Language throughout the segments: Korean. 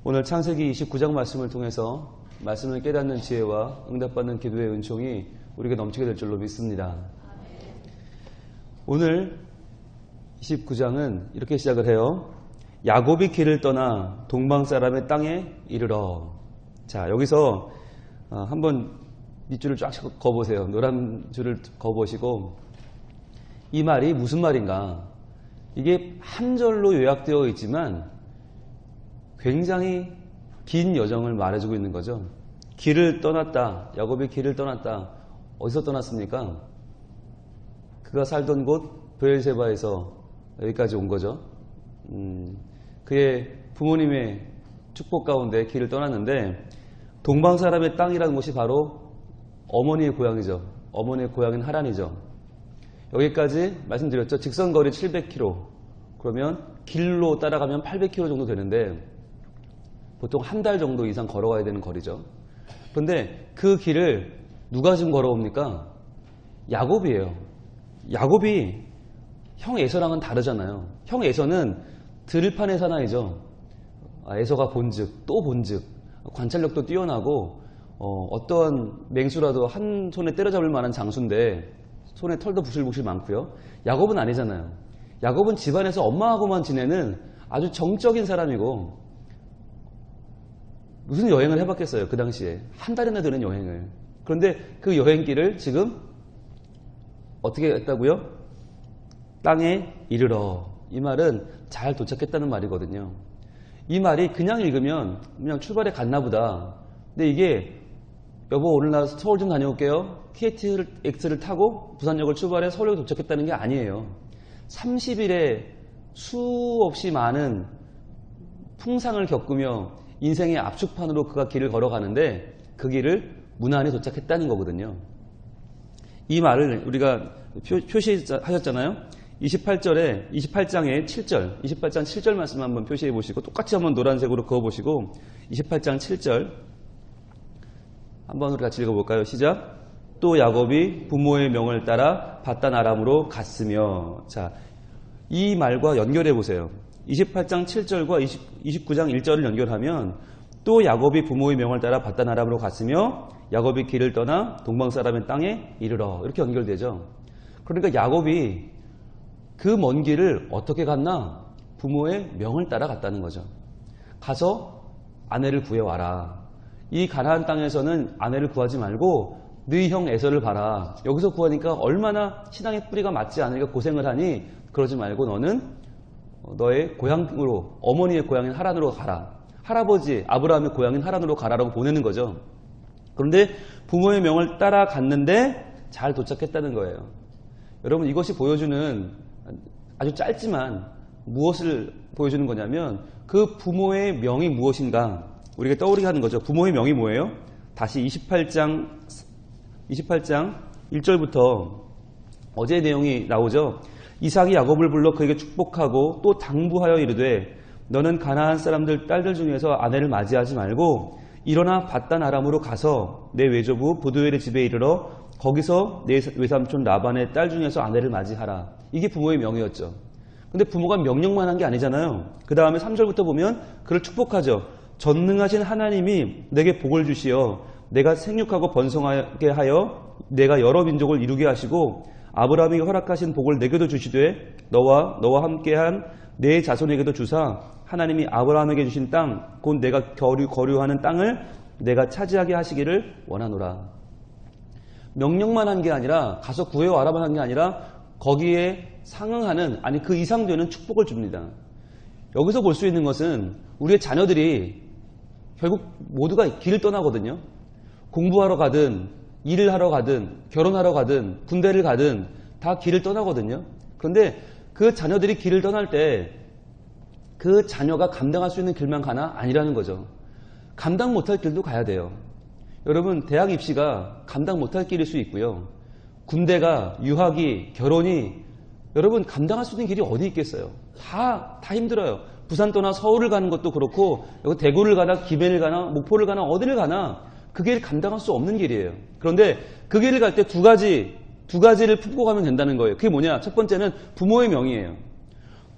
오늘 창세기 29장 말씀을 통해서 말씀을 깨닫는 지혜와 응답받는 기도의 은총이 우리에게 넘치게 될 줄로 믿습니다. 오늘 29장은 이렇게 시작을 해요. 야곱이 길을 떠나 동방 사람의 땅에 이르러. 자, 여기서 한번 밑줄을 쫙 그어보세요. 노란 줄을 그어보시고 이 말이 무슨 말인가? 이게 한 절로 요약되어 있지만 굉장히 긴 여정을 말해주고 있는 거죠. 길을 떠났다. 야곱이 길을 떠났다. 어디서 떠났습니까? 그가 살던 곳 브엘세바에서 여기까지 온 거죠. 그의 부모님의 축복 가운데 길을 떠났는데 동방 사람의 땅이라는 곳이 바로 어머니의 고향이죠. 어머니의 고향인 하란이죠. 여기까지 말씀드렸죠. 직선거리 700km. 그러면 길로 따라가면 800km 정도 되는데 보통 한 달 정도 이상 걸어가야 되는 거리죠. 그런데 그 길을 누가 지금 걸어옵니까? 야곱이에요. 야곱이 형 에서랑은 다르잖아요. 형 에서는 들판의 사나이죠. 에서가 본즉 또 본즉 관찰력도 뛰어나고 어떤 맹수라도 한 손에 때려잡을 만한 장수인데 손에 털도 부실부실 많고요. 야곱은 아니잖아요. 야곱은 집안에서 엄마하고만 지내는 아주 정적인 사람이고 무슨 여행을 해봤겠어요. 그 당시에 한 달이나 되는 여행을. 그런데 그 여행길을 지금 어떻게 했다고요? 땅에 이르러. 이 말은 잘 도착했다는 말이거든요. 이 말이 그냥 읽으면 그냥 출발에 갔나 보다. 근데 이게 여보 오늘 나 서울 좀 다녀올게요. KTX를 타고 부산역을 출발해 서울에 도착했다는 게 아니에요. 30일에 수없이 많은 풍상을 겪으며 인생의 압축판으로 그가 길을 걸어가는데 그 길을 무난히 도착했다는 거거든요. 이 말을 우리가 표시하셨잖아요. 28장의 7절, 28장 7절 말씀 한번 표시해 보시고 똑같이 한번 노란색으로 그어 보시고 28장 7절 한번 우리 같이 읽어볼까요? 시작. 또 야곱이 부모의 명을 따라 밧단 아람으로 갔으며. 자, 이 말과 연결해 보세요. 28장 7절과 29장 1절을 연결하면 또 야곱이 부모의 명을 따라 밧단 아람으로 갔으며 야곱이 길을 떠나 동방 사람의 땅에 이르러. 이렇게 연결되죠. 그러니까 야곱이 그 먼 길을 어떻게 갔나? 부모의 명을 따라 갔다는 거죠. 가서 아내를 구해와라. 이 가나안 땅에서는 아내를 구하지 말고 너희 형 에서를 봐라. 여기서 구하니까 얼마나 신앙의 뿌리가 맞지 않으니까 고생을 하니 그러지 말고 너는 너의 고향으로 어머니의 고향인 하란으로 가라. 할아버지 아브라함의 고향인 하란으로 가라라고 보내는 거죠. 그런데 부모의 명을 따라갔는데 잘 도착했다는 거예요. 여러분 이것이 보여주는 아주 짧지만 무엇을 보여주는 거냐면 그 부모의 명이 무엇인가 우리가 떠오르게 하는 거죠. 부모의 명이 뭐예요? 다시 28장 1절부터 어제의 내용이 나오죠. 이삭이 야곱을 불러 그에게 축복하고 또 당부하여 이르되 너는 가나안 사람들 딸들 중에서 아내를 맞이하지 말고 일어나 밧단 아람으로 가서 내 외조부 보두엘의 집에 이르러 거기서 내 외삼촌 라반의 딸 중에서 아내를 맞이하라. 이게 부모의 명이었죠. 근데 부모가 명령만 한 게 아니잖아요. 그 다음에 3절부터 보면 그를 축복하죠. 전능하신 하나님이 내게 복을 주시어 내가 생육하고 번성하게 하여 내가 여러 민족을 이루게 하시고 아브라함이 허락하신 복을 내게도 주시되 너와 함께한 내 자손에게도 주사 하나님이 아브라함에게 주신 땅 곧 내가 거류하는 땅을 내가 차지하게 하시기를 원하노라. 명령만 한 게 아니라 가서 구해와라만 한 게 아니라 거기에 상응하는 아니 그 이상 되는 축복을 줍니다. 여기서 볼 수 있는 것은 우리의 자녀들이 결국 모두가 길을 떠나거든요. 공부하러 가든 일을 하러 가든 결혼하러 가든 군대를 가든 다 길을 떠나거든요. 그런데 그 자녀들이 길을 떠날 때 그 자녀가 감당할 수 있는 길만 가나? 아니라는 거죠. 감당 못할 길도 가야 돼요. 여러분 대학 입시가 감당 못할 길일 수 있고요. 군대가, 유학이, 결혼이 여러분 감당할 수 있는 길이 어디 있겠어요? 다 힘들어요. 부산 떠나 서울을 가는 것도 그렇고 여기 대구를 가나 김해를 가나 목포를 가나 어디를 가나 그 길 감당할 수 없는 길이에요. 그런데 그 길을 갈 때 두 가지를 품고 가면 된다는 거예요. 그게 뭐냐? 첫 번째는 부모의 명이에요.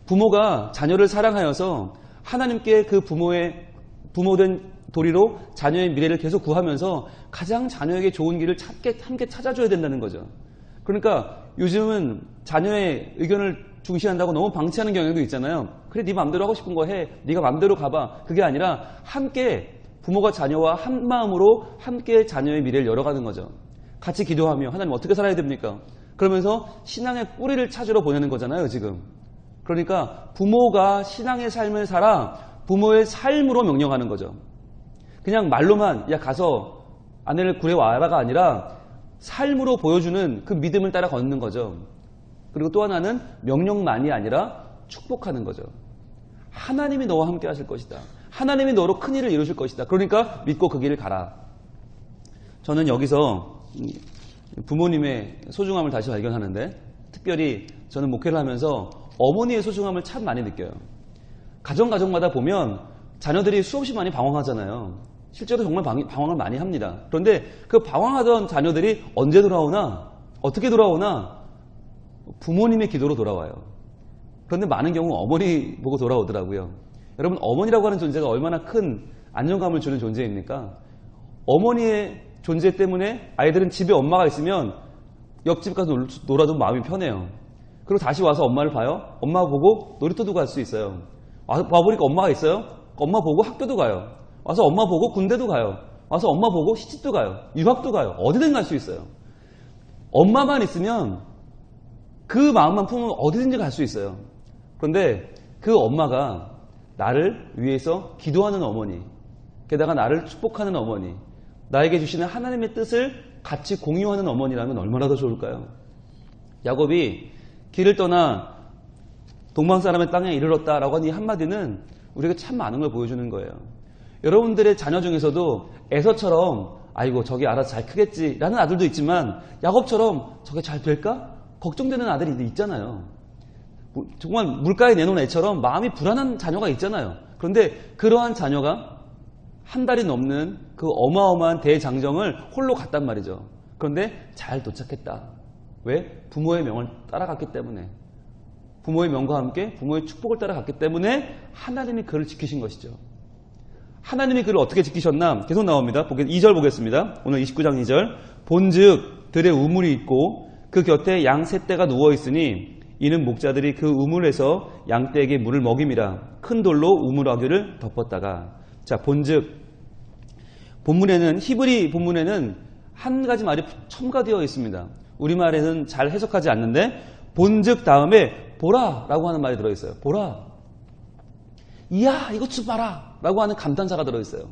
부모가 자녀를 사랑하여서 하나님께 그 부모의 부모된 도리로 자녀의 미래를 계속 구하면서 가장 자녀에게 좋은 길을 함께 찾아줘야 된다는 거죠. 그러니까 요즘은 자녀의 의견을 중시한다고 너무 방치하는 경향도 있잖아요. 그래, 네 맘대로 하고 싶은 거 해. 네가 맘대로 가봐. 그게 아니라 함께 부모가 자녀와 한 마음으로 함께 자녀의 미래를 열어가는 거죠. 같이 기도하며 하나님 어떻게 살아야 됩니까? 그러면서 신앙의 뿌리를 찾으러 보내는 거잖아요, 지금. 그러니까 부모가 신앙의 삶을 살아 부모의 삶으로 명령하는 거죠. 그냥 말로만 야 가서 아내를 구해와라가 아니라 삶으로 보여주는 그 믿음을 따라 걷는 거죠. 그리고 또 하나는 명령만이 아니라 축복하는 거죠. 하나님이 너와 함께 하실 것이다. 하나님이 너로 큰 일을 이루실 것이다. 그러니까 믿고 그 길을 가라. 저는 여기서 부모님의 소중함을 다시 발견하는데, 특별히 저는 목회를 하면서 어머니의 소중함을 참 많이 느껴요. 가정마다 보면 자녀들이 수없이 많이 방황하잖아요. 실제로 정말 방황을 많이 합니다. 그런데 그 방황하던 자녀들이 언제 돌아오나, 어떻게 돌아오나, 부모님의 기도로 돌아와요. 그런데 많은 경우 어머니 보고 돌아오더라고요. 여러분, 어머니라고 하는 존재가 얼마나 큰 안정감을 주는 존재입니까? 어머니의 존재 때문에 아이들은 집에 엄마가 있으면 옆집 가서 놀아도 마음이 편해요. 그리고 다시 와서 엄마를 봐요. 엄마 보고 놀이터도 갈 수 있어요. 와보니까 엄마가 있어요. 엄마 보고 학교도 가요. 와서 엄마 보고 군대도 가요. 와서 엄마 보고 시집도 가요. 유학도 가요. 어디든 갈 수 있어요. 엄마만 있으면 그 마음만 품으면 어디든지 갈 수 있어요. 그런데 그 엄마가 나를 위해서 기도하는 어머니, 게다가 나를 축복하는 어머니, 나에게 주시는 하나님의 뜻을 같이 공유하는 어머니라면 얼마나 더 좋을까요? 야곱이 길을 떠나 동방 사람의 땅에 이르렀다라고 하는 이 한마디는 우리에게 참 많은 걸 보여주는 거예요. 여러분들의 자녀 중에서도 에서처럼 아이고 저게 알아서 잘 크겠지라는 아들도 있지만 야곱처럼 저게 잘 될까? 걱정되는 아들이 있잖아요. 정말 물가에 내놓은 애처럼 마음이 불안한 자녀가 있잖아요. 그런데 그러한 자녀가 한 달이 넘는 그 어마어마한 대장정을 홀로 갔단 말이죠. 그런데 잘 도착했다. 왜? 부모의 명을 따라갔기 때문에. 부모의 명과 함께 부모의 축복을 따라갔기 때문에 하나님이 그를 지키신 것이죠. 하나님이 그를 어떻게 지키셨나? 계속 나옵니다. 2절 보겠습니다. 오늘 29장 2절. 본즉 들에 우물이 있고 그 곁에 양 세 떼가 누워있으니 이는 목자들이 그 우물에서 양떼에게 물을 먹임이라. 큰 돌로 우물아귀를 덮었다가. 자, 본즉 본문에는 히브리 본문에는 한 가지 말이 첨가되어 있습니다. 우리말에는 잘 해석하지 않는데 본즉 다음에 보라라고 하는 말이 들어있어요. 보라. 이야 이것 좀 봐라 라고 하는 감탄사가 들어있어요.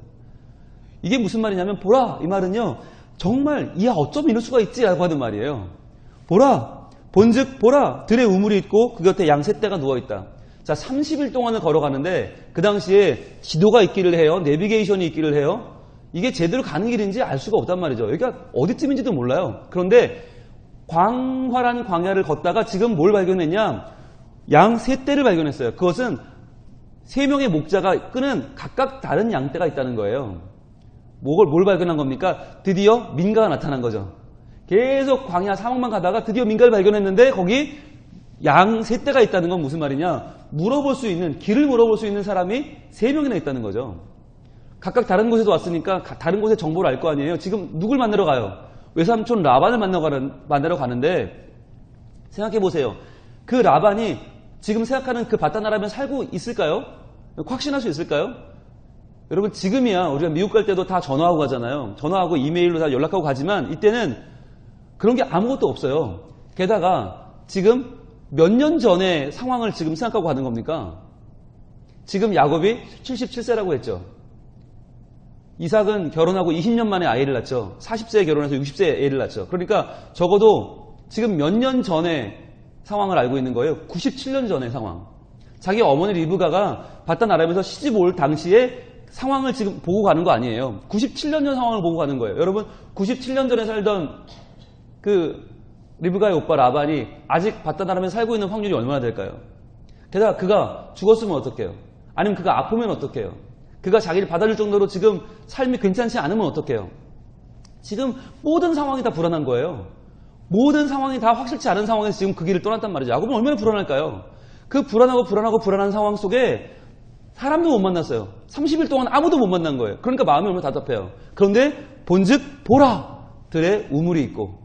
이게 무슨 말이냐면 보라 이 말은요 정말 이야 어쩜 이럴 수가 있지 라고 하는 말이에요. 보라 본즉 보라 들에 우물이 있고 그 곁에 양 세 떼가 누워있다. 자 30일 동안을 걸어가는데 그 당시에 지도가 있기를 해요. 내비게이션이 있기를 해요. 이게 제대로 가는 길인지 알 수가 없단 말이죠. 여기가 어디쯤인지도 몰라요. 그런데 광활한 광야를 걷다가 지금 뭘 발견했냐? 양 세 떼를 발견했어요. 그것은 세 명의 목자가 끄는 각각 다른 양떼가 있다는 거예요. 뭘 발견한 겁니까? 드디어 민가가 나타난 거죠. 계속 광야 사막만 가다가 드디어 민가를 발견했는데 거기 양 세 떼가 있다는 건 무슨 말이냐? 길을 물어볼 수 있는 사람이 세 명이나 있다는 거죠. 각각 다른 곳에서 왔으니까 다른 곳의 정보를 알 거 아니에요. 지금 누굴 만나러 가요? 외삼촌 라반을 만나러 가는데 생각해 보세요. 그 라반이 지금 생각하는 그 바단 아람에 살고 있을까요? 확신할 수 있을까요? 여러분 지금이야 우리가 미국 갈 때도 다 전화하고 가잖아요. 전화하고 이메일로 다 연락하고 가지만 이때는 그런 게 아무것도 없어요. 게다가 지금 몇 년 전의 상황을 지금 생각하고 가는 겁니까? 지금 야곱이 77세라고 했죠. 이삭은 결혼하고 20년 만에 아이를 낳죠. 40세에 결혼해서 60세에 애를 낳죠. 그러니까 적어도 지금 몇 년 전의 상황을 알고 있는 거예요. 97년 전의 상황. 자기 어머니 리브가가 바단 아람에서 시집 올 당시에 상황을 지금 보고 가는 거 아니에요. 97년 전 상황을 보고 가는 거예요. 여러분 97년 전에 살던 그 리브가의 오빠 라반이 아직 바단 아람에 살고 있는 확률이 얼마나 될까요? 게다가 그가 죽었으면 어떡해요? 아니면 그가 아프면 어떡해요? 그가 자기를 받아줄 정도로 지금 삶이 괜찮지 않으면 어떡해요? 지금 모든 상황이 다 불안한 거예요. 모든 상황이 다 확실치 않은 상황에서 지금 그 길을 떠났단 말이죠. 야곱은 얼마나 불안할까요? 그 불안한 상황 속에 사람도 못 만났어요. 30일 동안 아무도 못 만난 거예요. 그러니까 마음이 얼마나 답답해요. 그런데 본즉 보라 들에 우물이 있고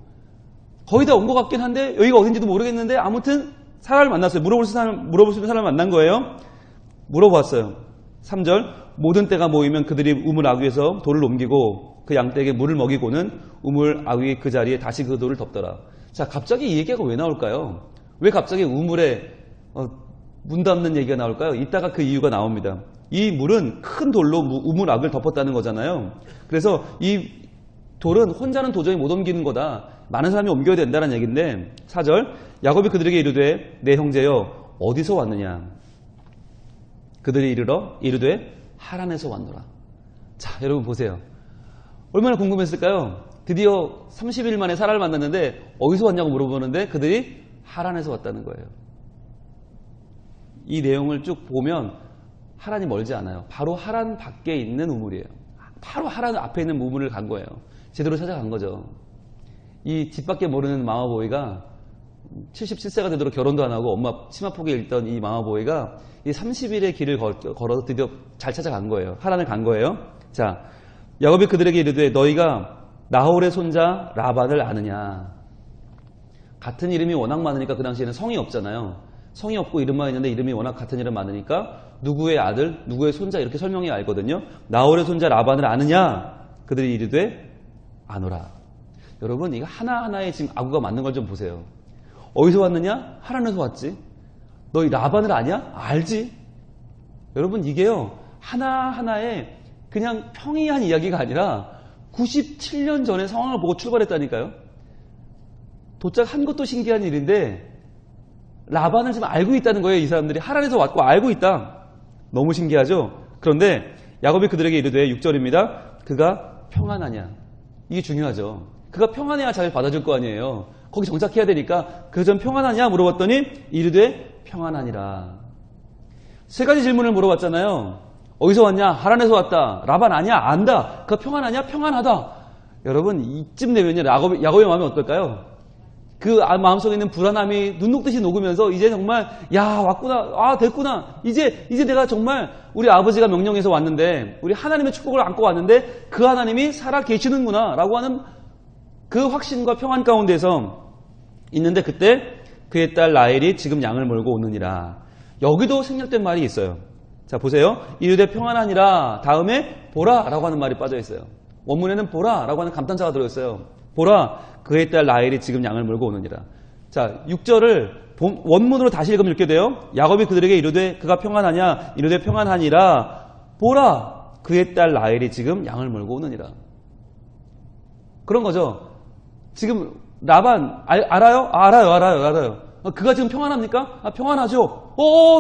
거의 다 온 것 같긴 한데 여기가 어딘지도 모르겠는데 아무튼 사람을 만났어요. 물어볼 수 있는 사람을 만난 거예요. 물어봤어요. 3절 모든 때가 모이면 그들이 우물 아귀에서 돌을 옮기고 그 양떼에게 물을 먹이고는 우물 아귀 그 자리에 다시 그 돌을 덮더라. 자, 갑자기 이 얘기가 왜 나올까요? 왜 갑자기 우물에 문 닫는 얘기가 나올까요? 이따가 그 이유가 나옵니다. 이 물은 큰 돌로 우물 악을 덮었다는 거잖아요. 그래서 이 돌은 혼자는 도저히 못 옮기는 거다. 많은 사람이 옮겨야 된다는 얘기인데 4절 야곱이 그들에게 이르되 내 형제여 어디서 왔느냐? 그들이 이르되 하란에서 왔노라. 자, 여러분 보세요. 얼마나 궁금했을까요? 드디어 30일 만에 사라를 만났는데 어디서 왔냐고 물어보는데 그들이 하란에서 왔다는 거예요. 이 내용을 쭉 보면 하란이 멀지 않아요. 바로 하란 밖에 있는 우물이에요. 바로 하란 앞에 있는 우물을 간 거예요. 제대로 찾아간 거죠. 이 집 밖에 모르는 마마보이가 77세가 되도록 결혼도 안 하고 엄마 치마폭에 있던 이 마마보이가 이 30일의 길을 걸어서 드디어 잘 찾아간 거예요. 하란을 간 거예요. 자, 야곱이 그들에게 이르되 너희가 나홀의 손자 라반을 아느냐? 같은 이름이 워낙 많으니까 그 당시에는 성이 없잖아요. 성이 없고 이름만 있는데 이름이 워낙 같은 이름 많으니까 누구의 아들, 누구의 손자 이렇게 설명이 알거든요. 나홀의 손자 라반을 아느냐? 그들이 이르되 아노라. 여러분 이거 하나하나에 지금 아구가 맞는 걸 좀 보세요. 어디서 왔느냐? 하란에서 왔지. 너 이 라반을 아냐? 알지. 여러분 이게요 하나하나에 그냥 평이한 이야기가 아니라 97년 전의 상황을 보고 출발했다니까요. 도착한 것도 신기한 일인데 라반을 지금 알고 있다는 거예요. 이 사람들이 하란에서 왔고 알고 있다. 너무 신기하죠. 그런데 야곱이 그들에게 이르되 6절입니다. 그가 평안하냐. 이게 중요하죠. 그가 평안해야 잘 받아줄 거 아니에요. 거기 정착해야 되니까 그 전 평안하냐 물어봤더니 이르되 평안하니라. 세 가지 질문을 물어봤잖아요. 어디서 왔냐? 하란에서 왔다. 라반 아니야? 안다. 그가 평안하냐? 평안하다. 여러분 이쯤 되면요 야곱의 마음이 어떨까요? 그 마음속에 있는 불안함이 눈 녹듯이 녹으면서 이제 정말 야 왔구나. 아 됐구나. 이제 내가 정말 우리 아버지가 명령해서 왔는데 우리 하나님의 축복을 안고 왔는데 그 하나님이 살아 계시는구나 라고 하는 그 확신과 평안 가운데서 있는데 그때 그의 딸 라헬이 지금 양을 몰고 오느니라. 여기도 생략된 말이 있어요. 자 보세요. 이르되 평안하니라 다음에 보라 라고 하는 말이 빠져 있어요. 원문에는 보라 라고 하는 감탄사가 들어있어요. 보라 그의 딸 라헬이 지금 양을 몰고 오느니라. 자 6절을 원문으로 다시 읽으면 이렇게 돼요. 야곱이 그들에게 이르되 그가 평안하냐? 이르되 평안하니라. 보라 그의 딸 라헬이 지금 양을 몰고 오느니라. 그런 거죠. 지금 라반 알아요? 알아요. 그가 지금 평안합니까? 평안하죠.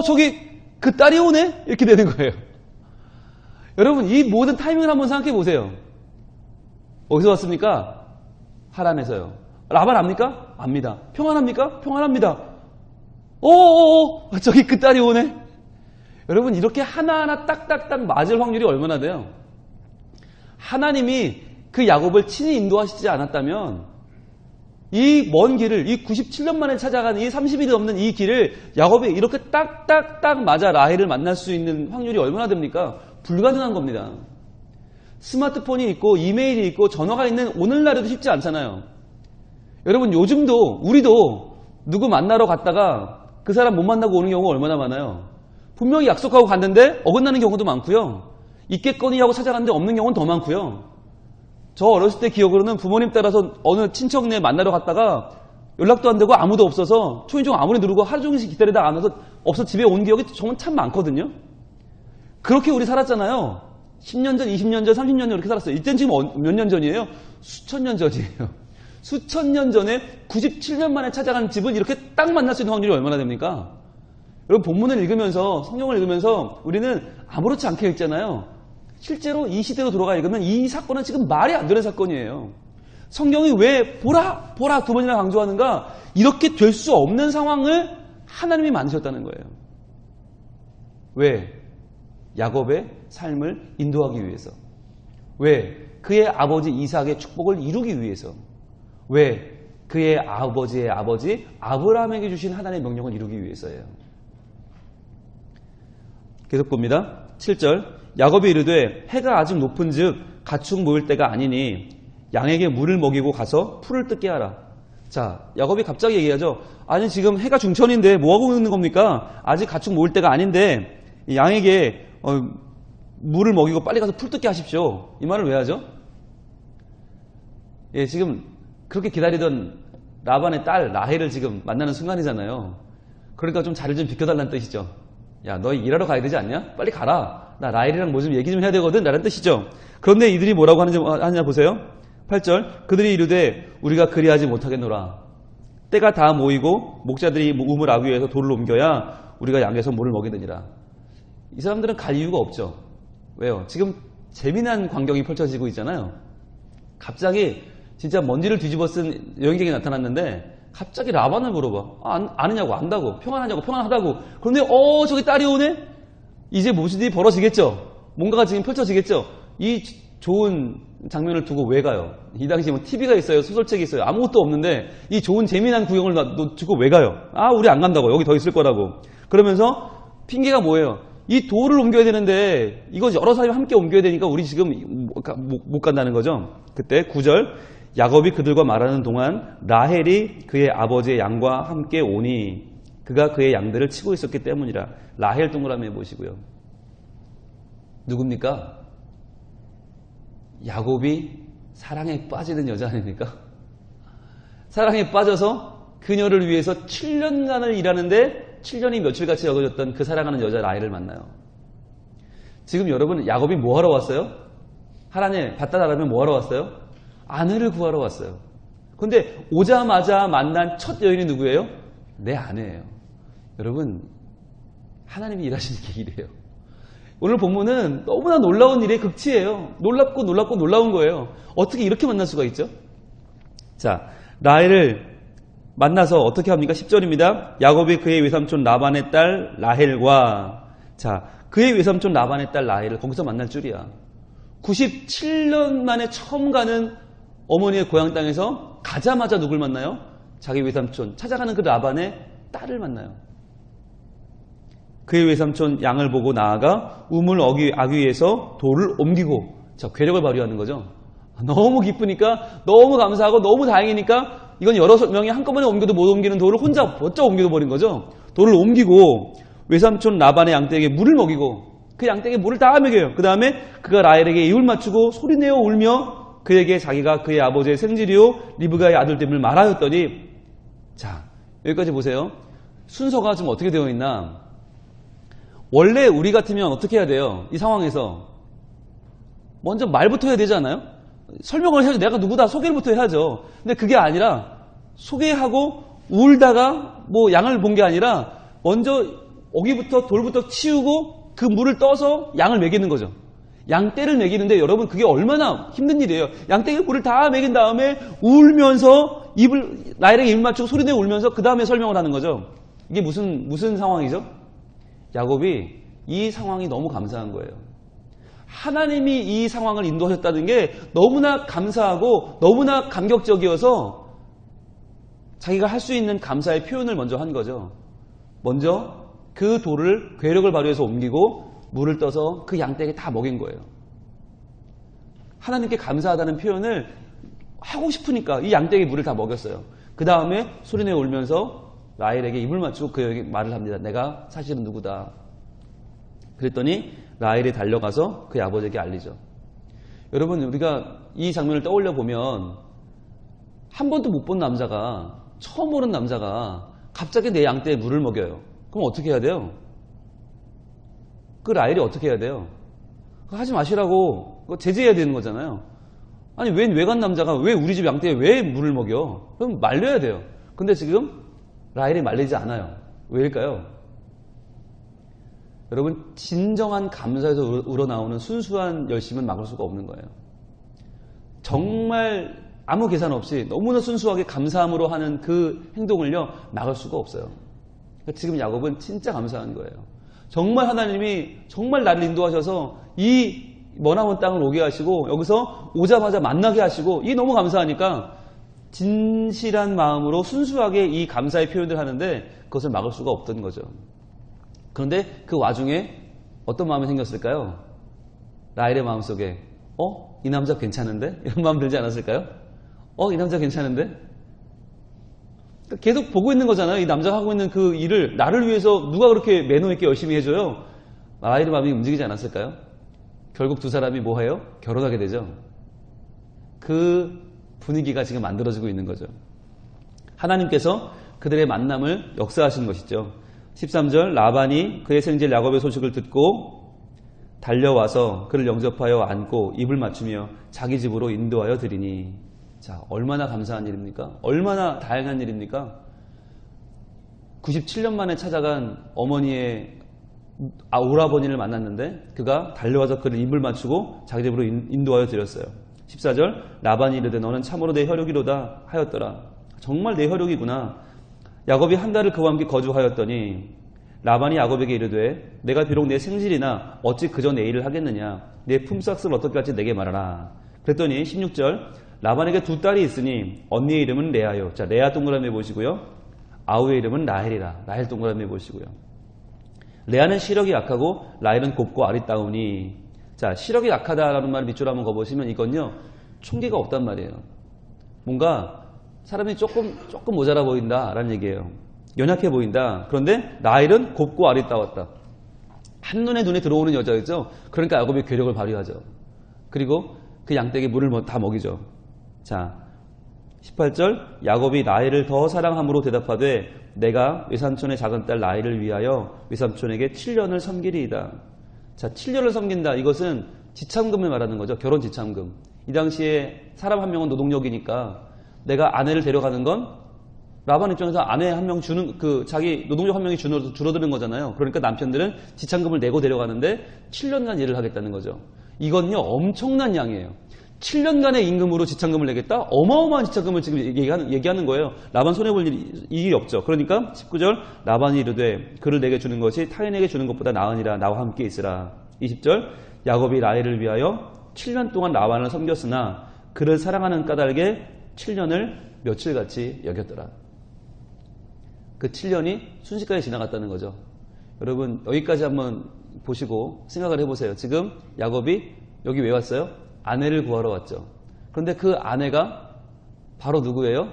저기 그 딸이 오네? 이렇게 되는 거예요. 여러분 이 모든 타이밍을 한번 생각해 보세요. 어디서 왔습니까? 하란에서요. 라반 압니까? 압니다. 평안합니까? 평안합니다. 저기 그 딸이 오네? 여러분 이렇게 하나하나 딱딱딱 맞을 확률이 얼마나 돼요? 하나님이 그 야곱을 친히 인도하시지 않았다면 이 먼 길을 이 97년 만에 찾아간 이 30일이 넘는 이 길을 야곱이 이렇게 딱딱딱 맞아 라헬을 만날 수 있는 확률이 얼마나 됩니까? 불가능한 겁니다. 스마트폰이 있고 이메일이 있고 전화가 있는 오늘날에도 쉽지 않잖아요. 여러분 요즘도 우리도 누구 만나러 갔다가 그 사람 못 만나고 오는 경우가 얼마나 많아요. 분명히 약속하고 갔는데 어긋나는 경우도 많고요. 있겠거니 하고 찾아갔는데 없는 경우는 더 많고요. 저 어렸을 때 기억으로는 부모님 따라서 어느 친척네 만나러 갔다가 연락도 안 되고 아무도 없어서 초인종 아무리 누르고 하루 종일 기다리다가 안 와서 없어 집에 온 기억이 정말 참 많거든요. 그렇게 우리 살았잖아요. 10년 전, 20년 전, 30년 전 이렇게 살았어요. 이때는 지금 몇 년 전이에요? 수천 년 전이에요. 수천 년 전에 97년 만에 찾아간 집을 이렇게 딱 만날 수 있는 확률이 얼마나 됩니까? 여러분 본문을 읽으면서 성경을 읽으면서 우리는 아무렇지 않게 읽잖아요. 실제로 이 시대로 돌아가 읽으면 이 사건은 지금 말이 안 되는 사건이에요. 성경이 왜 보라 두 번이나 강조하는가? 이렇게 될 수 없는 상황을 하나님이 만드셨다는 거예요. 왜? 야곱의 삶을 인도하기 위해서. 왜? 그의 아버지 이삭의 축복을 이루기 위해서. 왜? 그의 아버지의 아버지 아브라함에게 주신 하나님의 명령을 이루기 위해서예요. 계속 봅니다. 7절 야곱이 이르되 해가 아직 높은즉 가축 모일 때가 아니니 양에게 물을 먹이고 가서 풀을 뜯게 하라. 자, 야곱이 갑자기 얘기하죠. 아니 지금 해가 중천인데 뭐하고 있는 겁니까? 아직 가축 모일 때가 아닌데 양에게 물을 먹이고 빨리 가서 풀 뜯게 하십시오. 이 말을 왜 하죠? 예, 지금 그렇게 기다리던 라반의 딸 라헬을 지금 만나는 순간이잖아요. 그러니까 좀 자리를 좀 비켜달라는 뜻이죠. 야, 너희 일하러 가야 되지 않냐? 빨리 가라. 나 라헬이랑 뭐 좀 얘기 좀 해야 되거든. 라는 뜻이죠. 그런데 이들이 뭐라고 하느냐 보세요. 8절 그들이 이르되 우리가 그리하지 못하겠노라. 때가 다 모이고 목자들이 우물 아귀에서 돌을 옮겨야 우리가 양에서 물을 먹이느니라. 이 사람들은 갈 이유가 없죠. 왜요? 지금 재미난 광경이 펼쳐지고 있잖아요. 갑자기 진짜 먼지를 뒤집어 쓴 여행객이 나타났는데 갑자기 라반을 물어봐. 아느냐고. 안다고. 평안하냐고. 평안하다고. 그런데 저기 딸이 오네? 이제 무슨 일이 벌어지겠죠. 뭔가가 지금 펼쳐지겠죠. 이 좋은 장면을 두고 왜 가요? 이 당시에 뭐 TV가 있어요? 소설책이 있어요? 아무것도 없는데 이 좋은 재미난 구경을 두고 왜 가요? 우리 안 간다고. 여기 더 있을 거라고. 그러면서 핑계가 뭐예요? 이 돌을 옮겨야 되는데 이거 여러 사람이 함께 옮겨야 되니까 우리 지금 못 간다는 거죠. 그때 9절 야곱이 그들과 말하는 동안 라헬이 그의 아버지의 양과 함께 오니 그가 그의 양들을 치고 있었기 때문이라. 라헬 동그라미 해보시고요. 누굽니까? 야곱이 사랑에 빠지는 여자 아닙니까? 사랑에 빠져서 그녀를 위해서 7년간을 일하는데 7년이 며칠같이 여겨졌던 그 사랑하는 여자 라헬을 만나요. 지금 여러분 야곱이 뭐하러 왔어요? 하나님 받다 달라면 뭐하러 왔어요? 아내를 구하러 왔어요. 그런데 오자마자 만난 첫 여인이 누구예요? 내 아내예요. 여러분 하나님이 일하시는 게 이래요. 오늘 본문은 너무나 놀라운 일의 극치예요. 놀랍고 놀라운 거예요. 어떻게 이렇게 만날 수가 있죠? 자, 라헬을 만나서 어떻게 합니까? 10절입니다. 야곱이 그의 외삼촌 라반의 딸 라헬과 그의 외삼촌 라반의 딸 라헬을 거기서 만날 줄이야. 97년 만에 처음 가는 어머니의 고향 땅에서 가자마자 누굴 만나요? 자기 외삼촌 찾아가는 그 라반의 딸을 만나요. 그의 외삼촌 양을 보고 나아가 우물 아귀에서 돌을 옮기고 괴력을 발휘하는 거죠. 너무 기쁘니까 너무 감사하고 너무 다행이니까 이건 여러 명이 한꺼번에 옮겨도 못 옮기는 돌을 혼자 번쩍 옮겨버린 거죠. 돌을 옮기고 외삼촌 라반의 양떼에게 물을 먹이고 그 양떼에게 물을 다 먹여요. 그 다음에 그가 라헬에게 입을 맞추고 소리내어 울며 그에게 자기가 그의 아버지의 생질이요 리브가의 아들됨을 말하였더니 여기까지 보세요. 순서가 좀 어떻게 되어 있나. 원래 우리 같으면 어떻게 해야 돼요? 이 상황에서 먼저 말부터 해야 되지 않아요? 설명을 해야죠. 내가 누구다 소개부터 해야죠. 근데 그게 아니라 소개하고 울다가 뭐 양을 본 게 아니라 먼저 어기부터 돌부터 치우고 그 물을 떠서 양을 먹이는 거죠. 양떼를 먹이는데 여러분 그게 얼마나 힘든 일이에요. 양떼에 물을 다 먹인 다음에 울면서 라헬에게 입을 맞추고 소리내어 울면서 그 다음에 설명을 하는 거죠. 이게 무슨 상황이죠? 야곱이 이 상황이 너무 감사한 거예요. 하나님이 이 상황을 인도하셨다는 게 너무나 감사하고 너무나 감격적이어서 자기가 할 수 있는 감사의 표현을 먼저 한 거죠. 먼저 그 돌을 괴력을 발휘해서 옮기고 물을 떠서 그 양떼에게 다 먹인 거예요. 하나님께 감사하다는 표현을 하고 싶으니까 이 양떼에게 물을 다 먹였어요. 그 다음에 소리내어 울면서 라헬에게 입을 맞추고 그에게 말을 합니다. 내가 사실은 누구다. 그랬더니 라헬이 달려가서 그의 아버지에게 알리죠. 여러분 우리가 이 장면을 떠올려 보면 한 번도 못 본 남자가 처음 보는 남자가 갑자기 내 양떼에 물을 먹여요. 그럼 어떻게 해야 돼요? 그 라헬이 어떻게 해야 돼요? 하지 마시라고 제재해야 되는 거잖아요. 아니 외간 남자가 왜 우리 집 양떼에 왜 물을 먹여? 그럼 말려야 돼요. 근데 지금 라헬이 말리지 않아요. 왜일까요? 여러분 진정한 감사에서 우러나오는 순수한 열심은 막을 수가 없는 거예요. 정말 아무 계산 없이 너무나 순수하게 감사함으로 하는 그 행동을요 막을 수가 없어요. 그러니까 지금 야곱은 진짜 감사한 거예요. 정말 하나님이 정말 나를 인도하셔서 이 머나먼 땅을 오게 하시고 여기서 오자마자 만나게 하시고 이 너무 감사하니까 진실한 마음으로 순수하게 이 감사의 표현을 하는데 그것을 막을 수가 없던 거죠. 그런데 그 와중에 어떤 마음이 생겼을까요? 라헬의 마음속에 이 남자 괜찮은데? 이런 마음 들지 않았을까요? 이 남자 괜찮은데? 그러니까 계속 보고 있는 거잖아요. 이 남자가 하고 있는 그 일을 나를 위해서 누가 그렇게 매너 있게 열심히 해줘요? 라헬의 마음이 움직이지 않았을까요? 결국 두 사람이 뭐 해요? 결혼하게 되죠. 그 분위기가 지금 만들어지고 있는 거죠. 하나님께서 그들의 만남을 역사하신 것이죠. 13절 라반이 그의 생질 야곱의 소식을 듣고 달려와서 그를 영접하여 안고 입을 맞추며 자기 집으로 인도하여 드리니. 자, 얼마나 감사한 일입니까? 얼마나 다양한 일입니까? 97년 만에 찾아간 어머니의 오라버니를 만났는데 그가 달려와서 그를 입을 맞추고 자기 집으로 인도하여 드렸어요. 14절 라반이 이르되 너는 참으로 내 혈육이로다 하였더라. 정말 내 혈육이구나. 야곱이 한 달을 그와 함께 거주하였더니 라반이 야곱에게 이르되 내가 비록 내 생질이나 어찌 그저 내 일을 하겠느냐. 내 품삯을 어떻게 할지 내게 말하라. 그랬더니 16절 라반에게 두 딸이 있으니 언니의 이름은 레아요. 자, 레아 동그라미 보시고요. 아우의 이름은 라헬이라. 라헬 동그라미 보시고요. 레아는 시력이 약하고 라헬은 곱고 아리따우니. 자, 시력이 약하다라는 말 밑줄 한번 거보시면 이건요 총기가 없단 말이에요. 뭔가 사람이 조금 모자라 보인다라는 얘기예요. 연약해 보인다. 그런데 라헬은 곱고 아리따웠다. 한눈에 눈에 들어오는 여자였죠. 그러니까 야곱이 괴력을 발휘하죠. 그리고 그 양떼에게 물을 다 먹이죠. 자, 18절 야곱이 라헬을 더 사랑함으로 대답하되 내가 외삼촌의 작은 딸 라헬을 위하여 외삼촌에게 7년을 섬기리이다. 자, 7년을 섬긴다. 이것은 지참금을 말하는 거죠. 결혼 지참금. 이 당시에 사람 한 명은 노동력이니까 내가 아내를 데려가는 건 라반 입장에서 아내 한 명 주는 자기 노동력 한 명이 줄어드는 거잖아요. 그러니까 남편들은 지참금을 내고 데려가는데 7년간 일을 하겠다는 거죠. 이건요 엄청난 양이에요. 7년간의 임금으로 지참금을 내겠다? 어마어마한 지참금을 지금 얘기하는 거예요. 라반 손해볼 일이 없죠. 그러니까 19절 라반이 이르되 그를 내게 주는 것이 타인에게 주는 것보다 나으니라. 나와 함께 있으라. 20절 야곱이 라헬을 위하여 7년 동안 라반을 섬겼으나 그를 사랑하는 까닭에 7년을 며칠같이 여겼더라. 그 7년이 순식간에 지나갔다는 거죠. 여러분 여기까지 한번 보시고 생각을 해보세요. 지금 야곱이 여기 왜 왔어요? 아내를 구하러 왔죠. 그런데 그 아내가 바로 누구예요?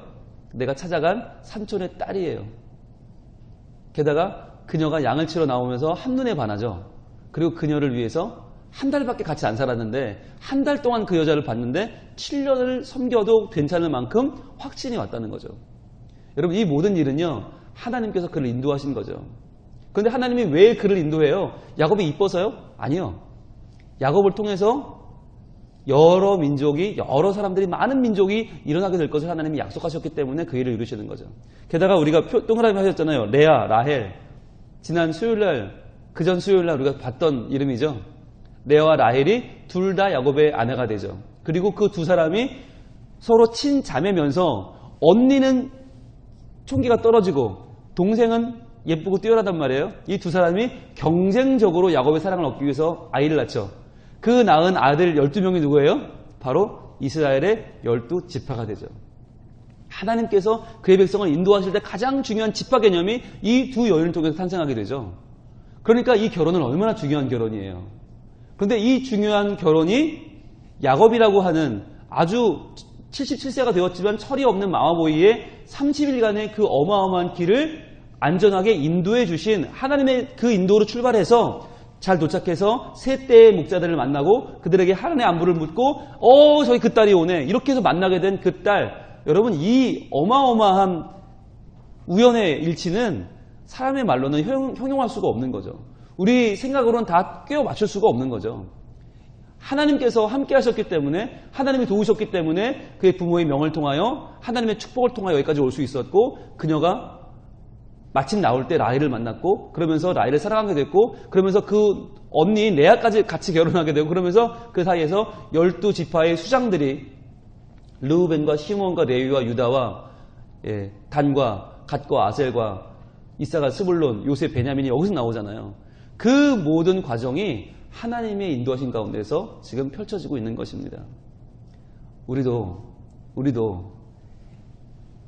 내가 찾아간 삼촌의 딸이에요. 게다가 그녀가 양을 치러 나오면서 한눈에 반하죠. 그리고 그녀를 위해서 한 달밖에 같이 안 살았는데 한 달 동안 그 여자를 봤는데 7년을 섬겨도 괜찮을 만큼 확신이 왔다는 거죠. 여러분 이 모든 일은요 하나님께서 그를 인도하신 거죠. 그런데 하나님이 왜 그를 인도해요? 야곱이 이뻐서요? 아니요. 야곱을 통해서 여러 민족이, 여러 사람들이, 많은 민족이 일어나게 될 것을 하나님이 약속하셨기 때문에 그 일을 이루시는 거죠. 게다가 우리가 동그라미 하셨잖아요. 레아, 라헬. 지난 수요일날, 그전 수요일날 우리가 봤던 이름이죠. 레아와 라헬이 둘 다 야곱의 아내가 되죠. 그리고 그 두 사람이 서로 친자매면서 언니는 총기가 떨어지고 동생은 예쁘고 뛰어나단 말이에요. 이 두 사람이 경쟁적으로 야곱의 사랑을 얻기 위해서 아이를 낳죠. 그 낳은 아들 12명이 누구예요? 바로 이스라엘의 12지파가 되죠. 하나님께서 그의 백성을 인도하실 때 가장 중요한 지파 개념이 이 두 여인을 통해서 탄생하게 되죠. 그러니까 이 결혼은 얼마나 중요한 결혼이에요. 그런데 이 중요한 결혼이 야곱이라고 하는 아주 77세가 되었지만 철이 없는 마마보이의 30일간의 그 어마어마한 길을 안전하게 인도해 주신 하나님의 그 인도로 출발해서 잘 도착해서 세 떼의 목자들을 만나고 그들에게 하나님의 안부를 묻고 저기 그 딸이 오네 이렇게 해서 만나게 된 그 딸. 여러분 이 어마어마한 우연의 일치는 사람의 말로는 형용할 수가 없는 거죠. 우리 생각으로는 다 꿰어 맞출 수가 없는 거죠. 하나님께서 함께 하셨기 때문에 하나님이 도우셨기 때문에 그의 부모의 명을 통하여 하나님의 축복을 통하여 여기까지 올 수 있었고 그녀가 마침 나올 때 라헬을 만났고 그러면서 라헬을 사랑하게 됐고 그러면서 그 언니 레아까지 같이 결혼하게 되고 그러면서 그 사이에서 12지파의 수장들이 르우벤과 시몬과 레위와 유다와 단과 갓과 아셀과 이사가 스불론 요셉 베냐민이 여기서 나오잖아요. 그 모든 과정이 하나님의 인도하신 가운데서 지금 펼쳐지고 있는 것입니다. 우리도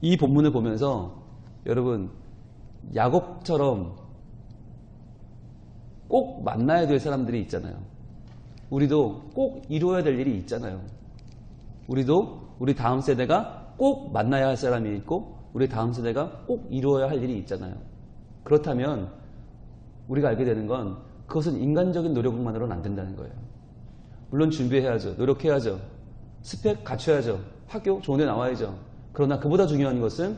이 본문을 보면서 여러분 야곱처럼 꼭 만나야 될 사람들이 있잖아요. 우리도 꼭 이루어야 될 일이 있잖아요. 우리도 우리 다음 세대가 꼭 만나야 할 사람이 있고 우리 다음 세대가 꼭 이루어야 할 일이 있잖아요. 그렇다면 우리가 알게 되는 건 그것은 인간적인 노력만으로는 안 된다는 거예요. 물론 준비해야죠. 노력해야죠. 스펙 갖춰야죠. 학교 좋은 데 나와야죠. 그러나 그보다 중요한 것은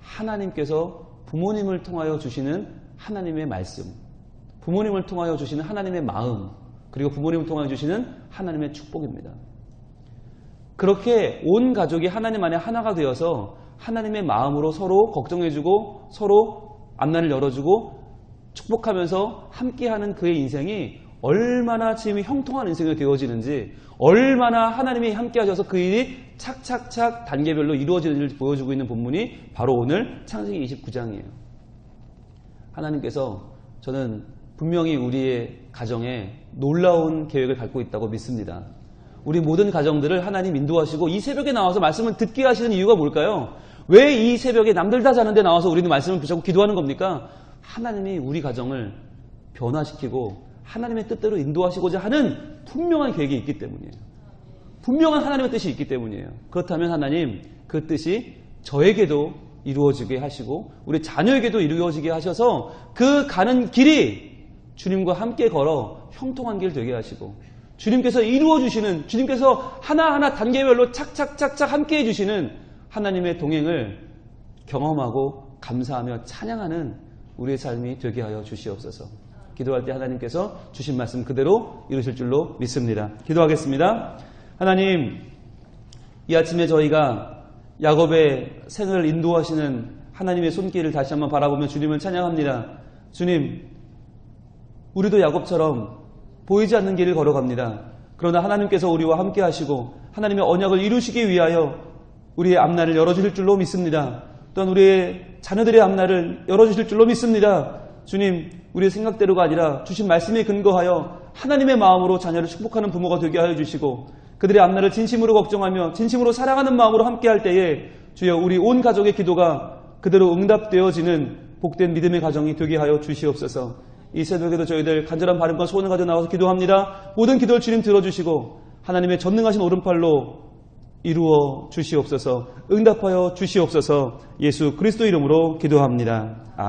하나님께서 부모님을 통하여 주시는 하나님의 말씀, 부모님을 통하여 주시는 하나님의 마음, 그리고 부모님을 통하여 주시는 하나님의 축복입니다. 그렇게 온 가족이 하나님 안에 하나가 되어서 하나님의 마음으로 서로 걱정해주고 서로 앞날을 열어주고 축복하면서 함께하는 그의 인생이 얼마나 지금 형통한 인생이 되어지는지, 얼마나 하나님이 함께 하셔서 그 일이 착착착 단계별로 이루어지는지를 보여주고 있는 본문이 바로 오늘 창세기 29장이에요. 하나님께서 저는 분명히 우리의 가정에 놀라운 계획을 갖고 있다고 믿습니다. 우리 모든 가정들을 하나님 인도하시고 이 새벽에 나와서 말씀을 듣게 하시는 이유가 뭘까요? 왜 이 새벽에 남들 다 자는데 나와서 우리는 말씀을 붙잡고 기도하는 겁니까? 하나님이 우리 가정을 변화시키고 하나님의 뜻대로 인도하시고자 하는 분명한 계획이 있기 때문이에요. 분명한 하나님의 뜻이 있기 때문이에요. 그렇다면 하나님 그 뜻이 저에게도 이루어지게 하시고 우리 자녀에게도 이루어지게 하셔서 그 가는 길이 주님과 함께 걸어 형통한 길 되게 하시고 주님께서 이루어주시는, 주님께서 하나하나 단계별로 착착착착 함께 해주시는 하나님의 동행을 경험하고 감사하며 찬양하는 우리의 삶이 되게 하여 주시옵소서. 기도할 때 하나님께서 주신 말씀 그대로 이루실 줄로 믿습니다. 기도하겠습니다. 하나님, 이 아침에 저희가 야곱의 생을 인도하시는 하나님의 손길을 다시 한번 바라보며 주님을 찬양합니다. 주님, 우리도 야곱처럼 보이지 않는 길을 걸어갑니다. 그러나 하나님께서 우리와 함께 하시고 하나님의 언약을 이루시기 위하여 우리의 앞날을 열어주실 줄로 믿습니다. 또한 우리의 자녀들의 앞날을 열어주실 줄로 믿습니다. 주님, 우리의 생각대로가 아니라 주신 말씀에 근거하여 하나님의 마음으로 자녀를 축복하는 부모가 되게 하여 주시고 그들의 앞날을 진심으로 걱정하며 진심으로 사랑하는 마음으로 함께할 때에 주여 우리 온 가족의 기도가 그대로 응답되어지는 복된 믿음의 가정이 되게 하여 주시옵소서. 이 새벽에도 저희들 간절한 바람과 소원을 가져 나와서 기도합니다. 모든 기도를 주님 들어주시고 하나님의 전능하신 오른팔로 이루어 주시옵소서. 응답하여 주시옵소서. 예수 그리스도 이름으로 기도합니다.